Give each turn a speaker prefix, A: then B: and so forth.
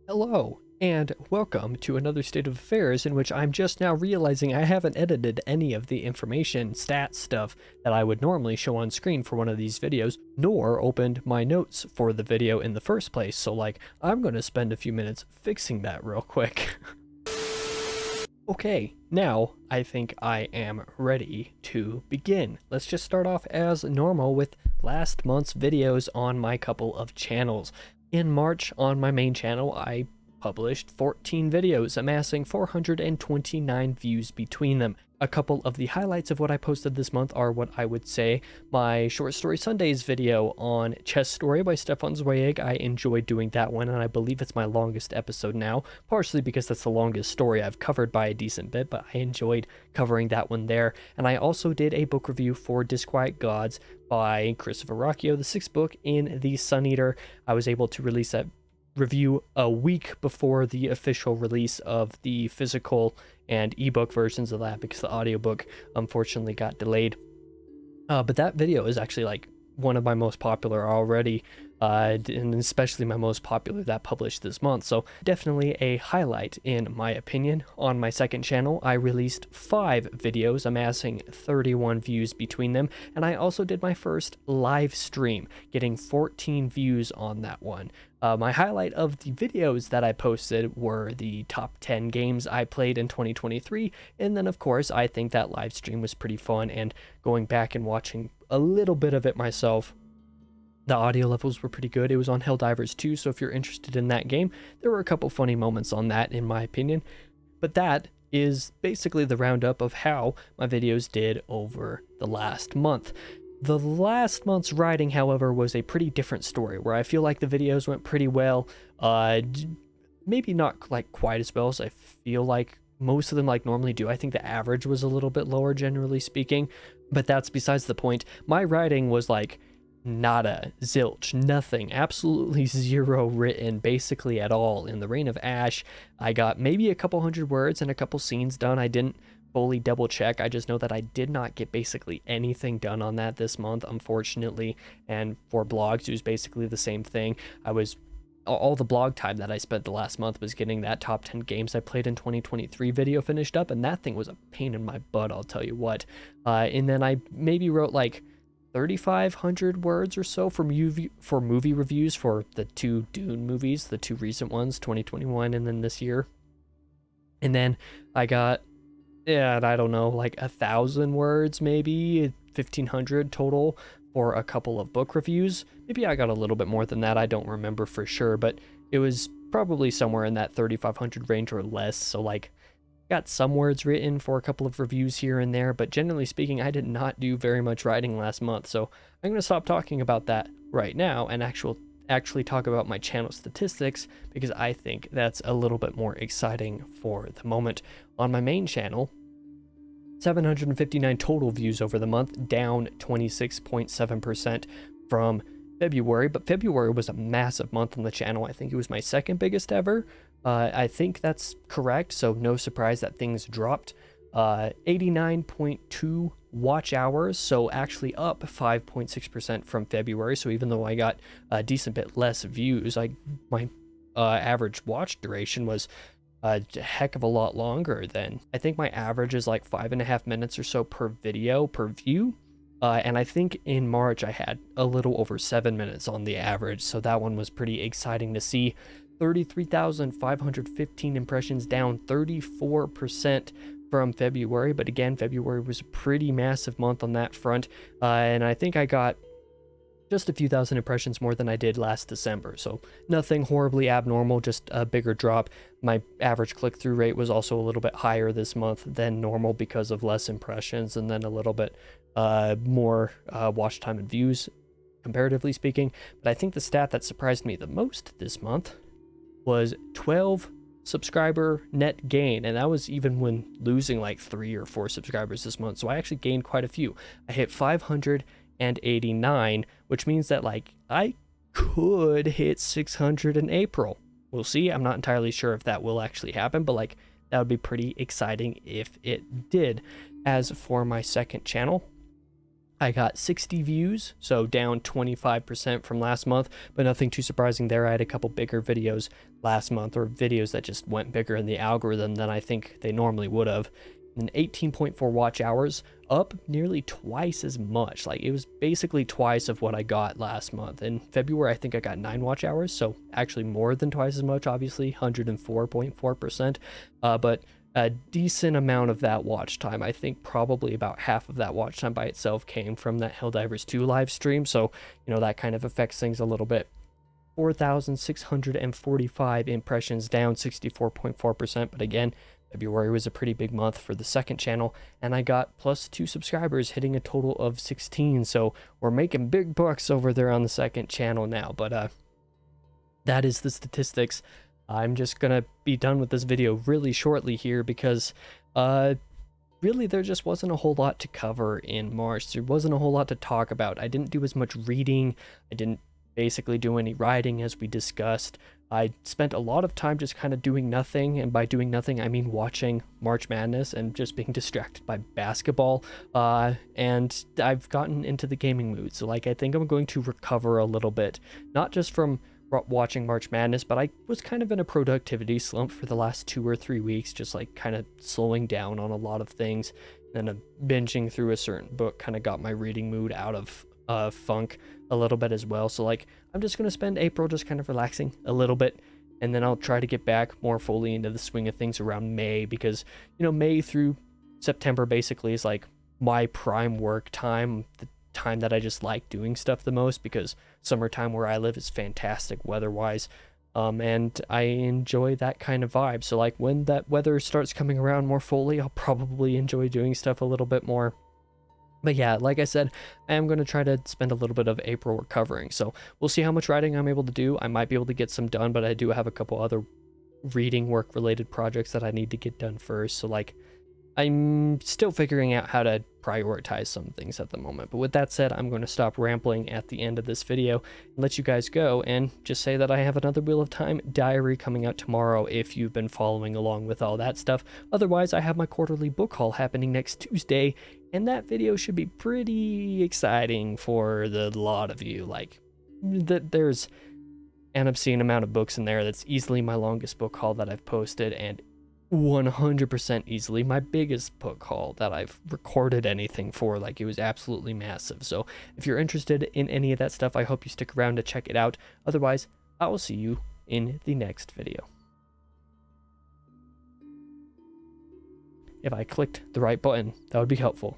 A: Hello, and welcome to another state of affairs in which I'm just now realizing I haven't edited any of the information, stats stuff that I would normally show on screen for one of these videos, nor opened my notes for the video in the first place, so I'm gonna spend a few minutes fixing that real quick. Okay, now I think I am ready to begin. Let's just start off as normal with last month's videos on my couple of channels. In March, on my main channel, I published 14 videos, amassing 429 views between them. A couple of the highlights of what I posted this month are what I would say my Short Story Sundays video on Chess Story by Stefan Zweig. I enjoyed doing that one, and I believe it's my longest episode now, partially because that's the longest story I've covered by a decent bit, but I enjoyed covering that one there. And I also did a book review for Disquiet Gods by Christopher Rocchio, the sixth book in the Sun Eater. I was able to release that review a week before the official release of the physical and ebook versions of that, because the audiobook unfortunately got delayed. But that video is actually one of my most popular already, and especially my most popular that published this month, so definitely a highlight in my opinion. On my second channel, I released 5 videos, amassing 31 views between them, and I also did my first live stream, getting 14 views on that one. My highlight of the videos that I posted were the top 10 games I played in 2023, and then of course I think that live stream was pretty fun, and going back and watching a little bit of it myself, the audio levels were pretty good. It was on Helldivers 2, so if you're interested in that game, there were a couple funny moments on that in my opinion. But that is basically the roundup of how my videos did over the last month. The last month's writing, however, was a pretty different story, where I feel like the videos went pretty well. Maybe not quite as well as I feel like most of them normally do. I think the average was a little bit lower, generally speaking, but that's besides the point. My writing was nada, zilch, nothing, absolutely zero written basically at all. In the Reign of Ash, I got maybe a couple hundred words and a couple scenes done. I didn't fully double check. I just know that I did not get basically anything done on that this month, unfortunately. And for blogs, it was basically the same thing. All the blog time that I spent the last month was getting that top 10 games I played in 2023 video finished up, and that thing was a pain in my butt, I'll tell you what. And then I maybe wrote 3,500 words or so for movie reviews for the 2 Dune movies, the 2 recent ones, 2021 and then this year. And then I got, I don't know, 1,000 words, maybe 1,500 total for a couple of book reviews. Maybe I got a little bit more than that, I don't remember for sure, but it was probably somewhere in that 3,500 range or less. So got some words written for a couple of reviews here and there, but generally speaking, I did not do very much writing last month. So I'm going to stop talking about that right now and actually talk about my channel statistics, because I think that's a little bit more exciting for the moment. On my main channel, 759 total views over the month, down 26.7% from February, but February was a massive month on the channel. I think it was my second biggest ever. I think that's correct, so no surprise that things dropped. 89.2 watch hours, so actually up 5.6% from February. So even though I got a decent bit less views, my average watch duration was a heck of a lot longer than, I think my average is 5.5 minutes or so per video per view. And I think in March I had a little over 7 minutes on the average, so that one was pretty exciting to see. 33,515 impressions, down 34% from February, but again, February was a pretty massive month on that front, and I think I got just a few thousand impressions more than I did last December, so nothing horribly abnormal, just a bigger drop. My average click-through rate was also a little bit higher this month than normal because of less impressions, and then a little bit more watch time and views, comparatively speaking. But I think the stat that surprised me the most this month was 12 subscriber net gain, and that was even when losing 3 or 4 subscribers this month. So I actually gained quite a few. I hit 589, which means that I could hit 600 in April. We'll see. I'm not entirely sure if that will actually happen, but that would be pretty exciting if it did. As for my second channel, I got 60 views, so down 25% from last month, but nothing too surprising there. I had a couple bigger videos last month, or videos that just went bigger in the algorithm than I think they normally would have. And 18.4 watch hours, up nearly twice as much. Like, it was basically twice of what I got last month. In February, I think I got 9 watch hours, so actually more than twice as much, obviously, 104.4%. But a decent amount of that watch time. I think probably about half of that watch time by itself came from that Helldivers 2 live stream, so that kind of affects things a little bit. 4,645 impressions, down 64.4%, but again, February was a pretty big month for the second channel, and I got +2 subscribers, hitting a total of 16, so we're making big bucks over there on the second channel now. But that is the statistics. I'm just gonna be done with this video really shortly here because really there just wasn't a whole lot to cover in March. There wasn't a whole lot to talk about. I didn't do as much reading. I didn't basically do any writing, as we discussed. I spent a lot of time just kind of doing nothing, and by doing nothing I mean watching March Madness and just being distracted by basketball, and I've gotten into the gaming mood. So like, I think I'm going to recover a little bit, not just from watching March Madness, but I was kind of in a productivity slump for the last 2 or 3 weeks, just like kind of slowing down on a lot of things, and binging through a certain book kind of got my reading mood out of funk a little bit as well. So like, I'm just going to spend April just kind of relaxing a little bit, and then I'll try to get back more fully into the swing of things around May, because May through September basically is like my prime work time, the time that I just like doing stuff the most, because summertime where I live is fantastic weather-wise, and I enjoy that kind of vibe. So like, when that weather starts coming around more fully, I'll probably enjoy doing stuff a little bit more. But yeah, like I said, I am going to try to spend a little bit of April recovering, so we'll see how much writing I'm able to do. I might be able to get some done, but I do have a couple other reading work related projects that I need to get done first, so like, I'm still figuring out how to prioritize some things at the moment. But with that said, I'm going to stop rambling at the end of this video and let you guys go, and just say that I have another Wheel of Time diary coming out tomorrow if you've been following along with all that stuff. Otherwise, I have my quarterly book haul happening next Tuesday, and that video should be pretty exciting for the lot of you. Like, there's an obscene amount of books in there. That's easily my longest book haul that I've posted, and 100% easily my biggest book haul that I've recorded anything for. Like, it was absolutely massive. So if you're interested in any of that stuff, I hope you stick around to check it out. Otherwise, I will see you in the next video. If I clicked the right button, that would be helpful.